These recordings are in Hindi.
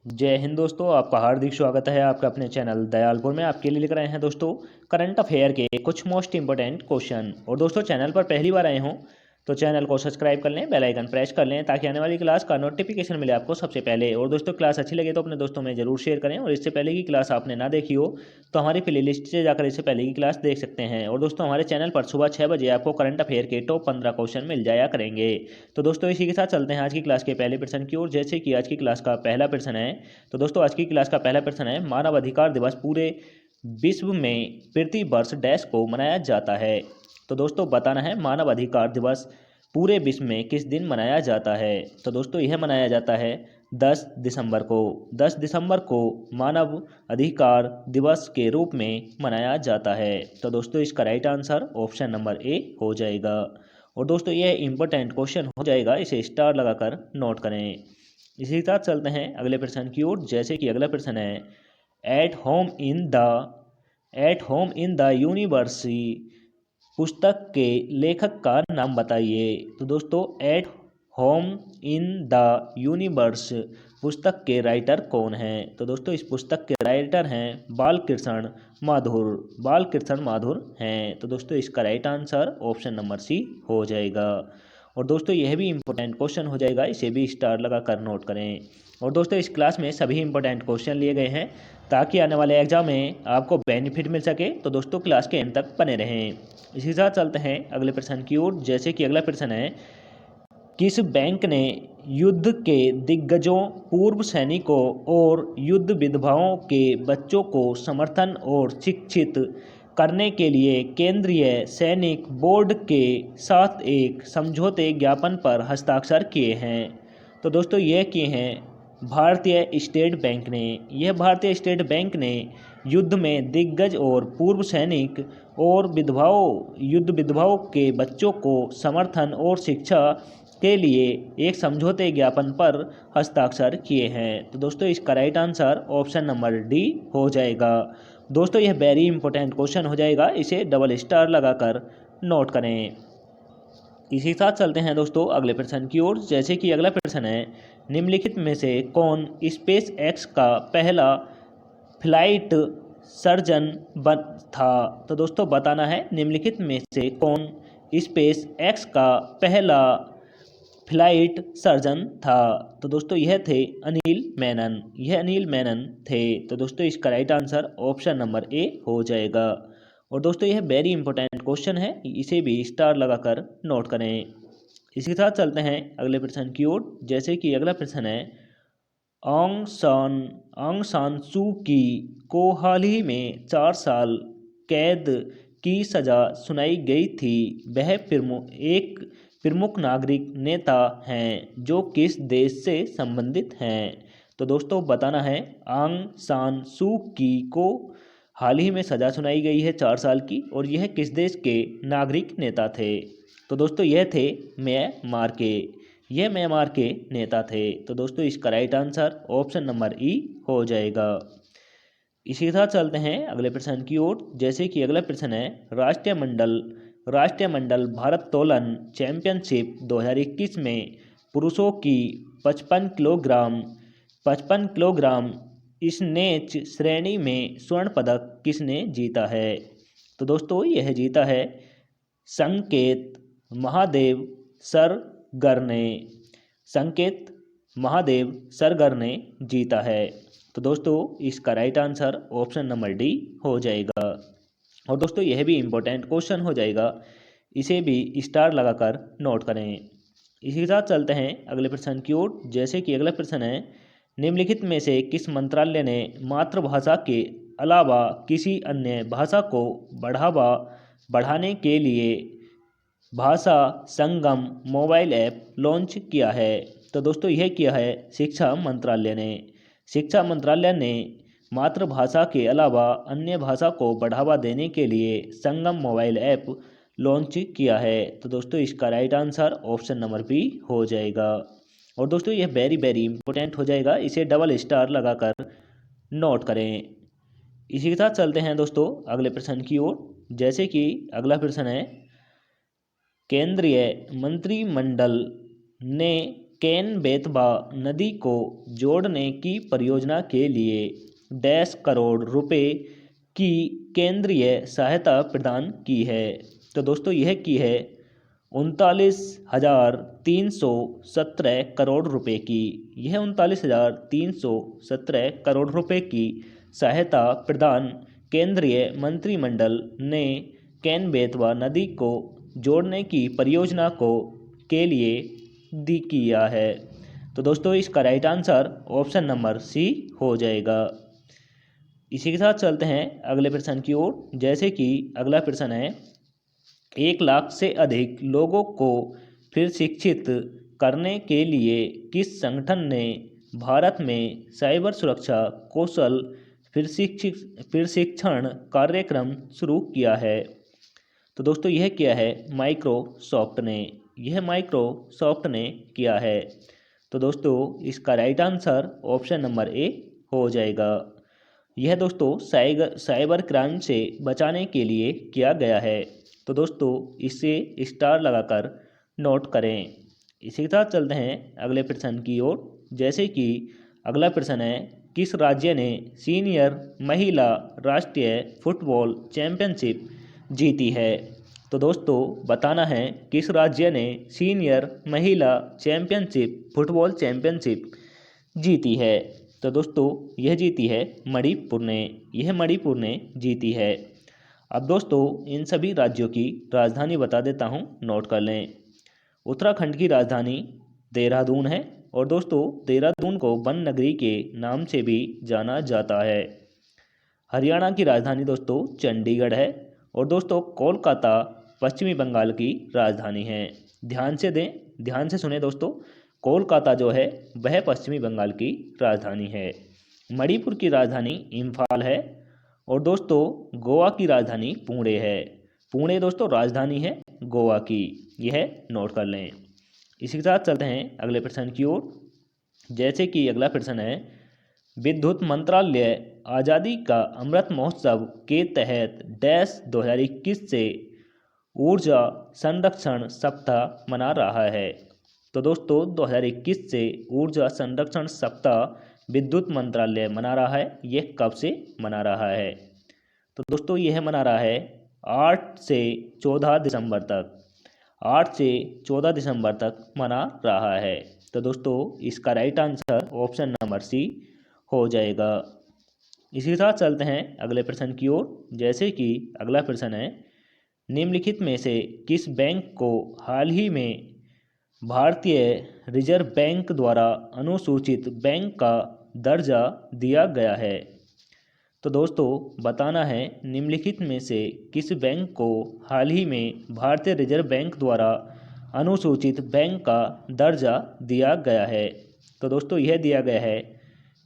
जय हिंद दोस्तों, आपका हार्दिक स्वागत है आपका अपने चैनल दयालपुर में। आपके लिए लेकर आए हैं दोस्तों करंट अफेयर के कुछ मोस्ट इंपॉर्टेंट क्वेश्चन। और दोस्तों चैनल पर पहली बार आए हों तो चैनल को सब्सक्राइब कर लें, बेल आइकन प्रेस कर लें ताकि आने वाली क्लास का नोटिफिकेशन मिले आपको सबसे पहले। और दोस्तों क्लास अच्छी लगे तो अपने दोस्तों में जरूर शेयर करें। और इससे पहले की क्लास आपने ना देखी हो तो हमारी प्लेलिस्ट से जाकर इससे पहले की क्लास देख सकते हैं। और दोस्तों हमारे चैनल पर सुबह 6 बजे आपको करंट अफेयर के टॉप 15 क्वेश्चन मिल जाया करेंगे। तो दोस्तों इसी के साथ चलते हैं आज की क्लास के पहले प्रश्न की ओर। जैसे कि आज की क्लास का पहला प्रश्न है, तो दोस्तों आज की क्लास का पहला प्रश्न है, मानव अधिकार दिवस पूरे विश्व में प्रति वर्ष डैश को मनाया जाता है। तो दोस्तों बताना है मानव अधिकार दिवस पूरे विश्व में किस दिन मनाया जाता है। तो दोस्तों यह मनाया जाता है 10 दिसंबर को। 10 दिसंबर को मानव अधिकार दिवस के रूप में मनाया जाता है। तो दोस्तों इसका right answer option number A हो जाएगा। और दोस्तों यह इंपॉर्टेंट क्वेश्चन हो जाएगा, इसे स्टार लगाकर नोट करें। इसी के साथ चलते हैं अगले प्रश्न की ओर। जैसे कि अगला प्रश्न है, at home in the university पुस्तक के लेखक का नाम बताइए। तो दोस्तों at home in the universe पुस्तक के राइटर कौन हैं। तो दोस्तों इस पुस्तक के राइटर हैं बालकृष्ण माथुर हैं। तो दोस्तों इसका right answer option number C हो जाएगा। और दोस्तों यह भी इंपॉर्टेंट क्वेश्चन हो जाएगा, इसे भी स्टार लगाकर नोट करें। और दोस्तों इस क्लास में सभी इंपॉर्टेंट क्वेश्चन लिए गए हैं ताकि आने वाले एग्जाम में आपको बेनिफिट मिल सके। तो दोस्तों क्लास के एंड तक बने रहें। इसी के साथ चलते हैं अगले प्रश्न की ओर। जैसे कि अगला प्रश्न है, किस बैंक ने युद्ध के दिग्गजों, पूर्व सैनिकों और युद्ध विधवाओं के बच्चों को समर्थन और शिक्षित करने के लिए केंद्रीय सैनिक बोर्ड के साथ एक समझौते ज्ञापन पर हस्ताक्षर किए हैं। तो दोस्तों यह किए हैं भारतीय स्टेट बैंक ने। यह भारतीय स्टेट बैंक ने युद्ध में दिग्गज और पूर्व सैनिक और युद्ध विधवाओं के बच्चों को समर्थन और शिक्षा के लिए एक समझौते ज्ञापन पर हस्ताक्षर किए हैं। तो दोस्तों इसका right answer option number D हो जाएगा। दोस्तों यह वेरी इंपॉर्टेंट क्वेश्चन हो जाएगा, इसे डबल स्टार लगाकर नोट करें। इसी के साथ चलते हैं दोस्तों अगले प्रश्न की ओर। जैसे कि अगला प्रश्न है, निम्नलिखित में से कौन स्पेस एक्स का पहला फ्लाइट सर्जन था। तो दोस्तों बताना है निम्नलिखित में से कौन स्पेस एक्स का पहला फ्लाइट सर्जन था। तो दोस्तों यह थे अनिल मेनन थे। तो दोस्तों इसका right answer option number A हो जाएगा। और दोस्तों यह वेरी इंपॉर्टेंट क्वेश्चन है, इसे भी स्टार लगाकर नोट करें। इसके साथ चलते हैं अगले प्रश्न की ओर। जैसे कि अगला प्रश्न है, आंग सान सू की को हाल ही में 4 साल कैद की सजा सुनाई गई थी। वह एक प्रमुख नागरिक नेता हैं जो किस देश से संबंधित हैं। तो दोस्तों बताना है आंग सान सू की को हाल ही में सजा सुनाई गई है 4 साल की, और यह किस देश के नागरिक नेता थे। तो दोस्तों यह थे म्यांमार के नेता थे। तो दोस्तों इसका राइट आंसर ऑप्शन नंबर ई हो जाएगा। इसी के साथ चलते हैं अगले प्रश्न की ओर। जैसे कि अगला प्रश्न है, राष्ट्रीय मंडल भारोत्तोलन चैंपियनशिप 2021 में पुरुषों की 55 किलोग्राम स्नेच श्रेणी में स्वर्ण पदक किसने जीता है। तो दोस्तों यह जीता है संकेत महादेव सरगर ने जीता है। तो दोस्तों इसका right answer option number D हो जाएगा। और दोस्तों यह भी इंपॉर्टेंट क्वेश्चन हो जाएगा, इसे भी स्टार लगाकर नोट करें। इसी के साथ चलते हैं अगले प्रश्न की ओर। जैसे कि अगला प्रश्न है, निम्नलिखित में से किस मंत्रालय ने मातृभाषा के अलावा किसी अन्य भाषा को बढ़ाने के लिए भाषा संगम मोबाइल ऐप लॉन्च किया है। तो दोस्तों यह किया है शिक्षा मंत्रालय ने मातृभाषा के अलावा अन्य भाषा को बढ़ावा देने के लिए संगम मोबाइल ऐप लॉन्च किया है। तो दोस्तों इसका right answer option number B हो जाएगा। और दोस्तों यह वेरी वेरी इंपॉर्टेंट हो जाएगा, इसे डबल स्टार लगाकर नोट करें। इसी के साथ चलते हैं दोस्तों अगले प्रश्न की ओर। जैसे कि अगला प्रश्न है, केंद्रीय मंत्रिमंडल ने केन बेतवा नदी को जोड़ने की परियोजना के लिए 10 करोड़ रुपए की केंद्रीय सहायता प्रदान की है। तो दोस्तों यह की है 39,317 करोड़ रुपए की। यह 39,317 करोड़ रुपए की सहायता प्रदान केंद्रीय मंत्रिमंडल ने केन बेतवा नदी को जोड़ने की परियोजना के लिए किया है। तो दोस्तों इसका right answer option number C हो जाएगा। इसी के साथ चलते हैं अगले प्रश्न की ओर। जैसे कि अगला प्रश्न है, 1 लाख से अधिक लोगों को फिर शिक्षित करने के लिए किस संगठन ने भारत में साइबर सुरक्षा कौशल प्रशिक्षण कार्यक्रम शुरू किया है? तो दोस्तों यह किया है माइक्रोसॉफ्ट ने। यह माइक्रोसॉफ्ट ने किया है। तो दोस्तों इसका right answer option number A हो जाएगा। यह दोस्तों साइबर क्राइम से बचाने के लिए किया गया है। तो दोस्तों इसे स्टार लगाकर नोट करें। इसी के साथ चलते हैं अगले प्रश्न की ओर। जैसे कि अगला प्रश्न है, किस राज्य ने सीनियर महिला राष्ट्रीय फुटबॉल चैंपियनशिप जीती है? तो दोस्तों बताना है किस राज्य ने सीनियर महिला फुटबॉल चैंपियनशिप जीती है। तो दोस्तों यह जीती है मणिपुर ने। यह मणिपुर ने जीती है। अब दोस्तों इन सभी राज्यों की राजधानी बता देता हूँ, नोट कर लें। उत्तराखंड की राजधानी देहरादून है और दोस्तों देहरादून को वन नगरी के नाम से भी जाना जाता है। हरियाणा की राजधानी दोस्तों चंडीगढ़ है और दोस्तों कोलकाता पश्चिमी बंगाल की राजधानी है। ध्यान से सुने दोस्तों, कोलकाता जो है वह पश्चिमी बंगाल की राजधानी है। मणिपुर की राजधानी इम्फाल है और दोस्तों गोवा की राजधानी पुणे है। पुणे दोस्तों राजधानी है गोवा की। यह नोट कर लें। इसी के साथ चलते हैं अगले प्रश्न की ओर। जैसे कि अगला प्रश्न है, विद्युत मंत्रालय आज़ादी का अमृत महोत्सव के तहत 2021 से ऊर्जा संरक्षण सप्ताह मना रहा है। तो दोस्तों 2021 से ऊर्जा संरक्षण सप्ताह विद्युत मंत्रालय मना रहा है। यह कब से मना रहा है? तो दोस्तों यह मना रहा है 8 से 14 दिसंबर तक। 8 से 14 दिसंबर तक मना रहा है। तो दोस्तों इसका right answer option number C हो जाएगा। इसी के साथ चलते हैं अगले प्रश्न की ओर। जैसे कि अगला प्रश्न है, निम्नलिखित में से किस बैंक को हाल ही में भारतीय रिजर्व बैंक द्वारा अनुसूचित बैंक का दर्जा दिया गया है? तो दोस्तों बताना है निम्नलिखित में से किस बैंक को हाल ही में भारतीय रिजर्व बैंक द्वारा अनुसूचित बैंक का दर्जा दिया गया है। तो दोस्तों यह दिया गया है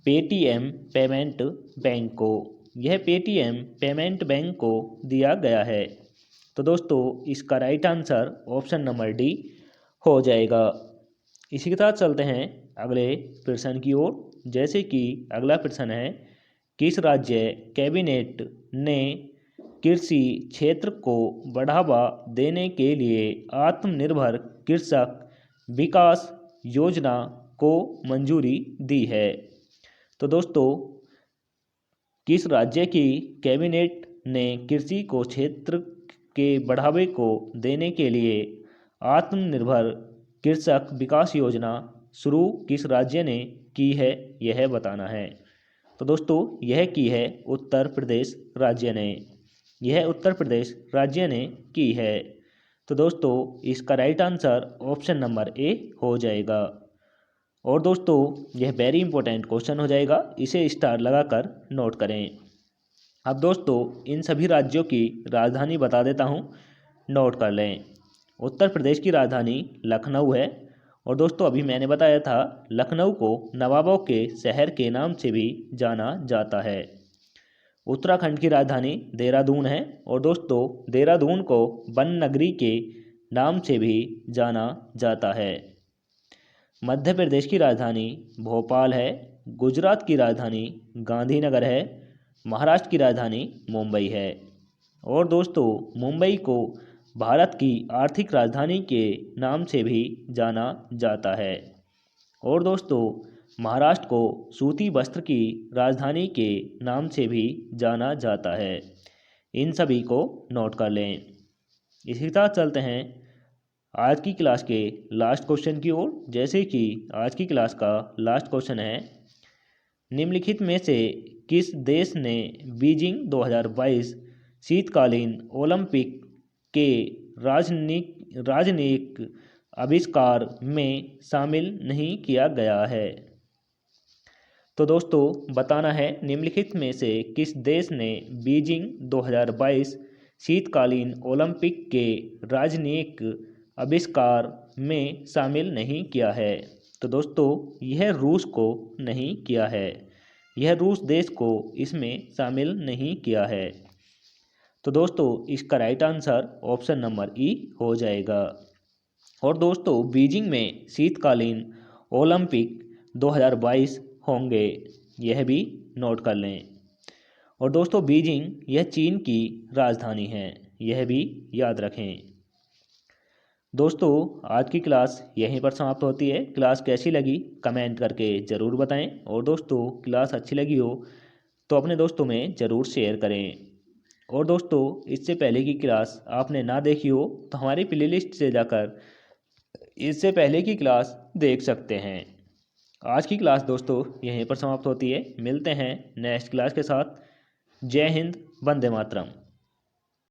पेटीएम पेमेंट बैंक को। यह पेटीएम पेमेंट बैंक को दिया गया है। तो दोस्तों इसका right answer option number D हो जाएगा। इसी के साथ चलते हैं अगले प्रश्न की ओर। जैसे कि अगला प्रश्न है, किस राज्य कैबिनेट ने कृषि क्षेत्र को बढ़ावा देने के लिए आत्मनिर्भर कृषक विकास योजना को मंजूरी दी है? तो दोस्तों किस राज्य की कैबिनेट ने कृषि को क्षेत्र के बढ़ावे को देने के लिए आत्मनिर्भर कृषक विकास योजना शुरू किस राज्य ने की है, यह बताना है। तो दोस्तों यह की है उत्तर प्रदेश राज्य ने। यह उत्तर प्रदेश राज्य ने की है। तो दोस्तों इसका right answer option number A हो जाएगा। और दोस्तों यह वेरी इंपॉर्टेंट क्वेश्चन हो जाएगा, इसे स्टार लगाकर नोट करें। अब दोस्तों इन सभी राज्यों की राजधानी बता देता हूँ, नोट कर लें। उत्तर प्रदेश की राजधानी लखनऊ है और दोस्तों अभी मैंने बताया था लखनऊ को नवाबों के शहर के नाम से भी जाना जाता है। उत्तराखंड की राजधानी देहरादून है और दोस्तों देहरादून को वन नगरी के नाम से भी जाना जाता है। मध्य प्रदेश की राजधानी भोपाल है। गुजरात की राजधानी गांधीनगर है। महाराष्ट्र की राजधानी मुंबई है और दोस्तों मुंबई को भारत की आर्थिक राजधानी के नाम से भी जाना जाता है। और दोस्तों महाराष्ट्र को सूती वस्त्र की राजधानी के नाम से भी जाना जाता है। इन सभी को नोट कर लें। इसी के साथ चलते हैं आज की क्लास के लास्ट क्वेश्चन की ओर। जैसे कि आज की क्लास का लास्ट क्वेश्चन है, निम्नलिखित में से किस देश ने बीजिंग 2022 शीतकालीन ओलंपिक के राजनयिक आविष्कार में शामिल नहीं किया गया है। तो दोस्तों बताना है निम्नलिखित में से किस देश ने बीजिंग 2022 शीतकालीन ओलंपिक के राजनयिक आविष्कार में शामिल नहीं किया है। तो दोस्तों यह रूस को नहीं किया है, यह रूस देश को इसमें शामिल नहीं किया है। तो दोस्तों इसका राइट आंसर ऑप्शन नंबर ई हो जाएगा। और दोस्तों बीजिंग में शीतकालीन ओलंपिक 2022 होंगे, यह भी नोट कर लें। और दोस्तों बीजिंग यह चीन की राजधानी है, यह भी याद रखें। दोस्तों आज की क्लास यहीं पर समाप्त होती है। क्लास कैसी लगी कमेंट करके ज़रूर बताएं। और दोस्तों क्लास अच्छी लगी हो तो अपने दोस्तों में ज़रूर शेयर करें। और दोस्तों इससे पहले की क्लास आपने ना देखी हो तो हमारी प्लेलिस्ट से जाकर इससे पहले की क्लास देख सकते हैं। आज की क्लास दोस्तों यहीं पर समाप्त होती है। मिलते हैं नेक्स्ट क्लास के साथ। जय हिंद, वंदे मातरम।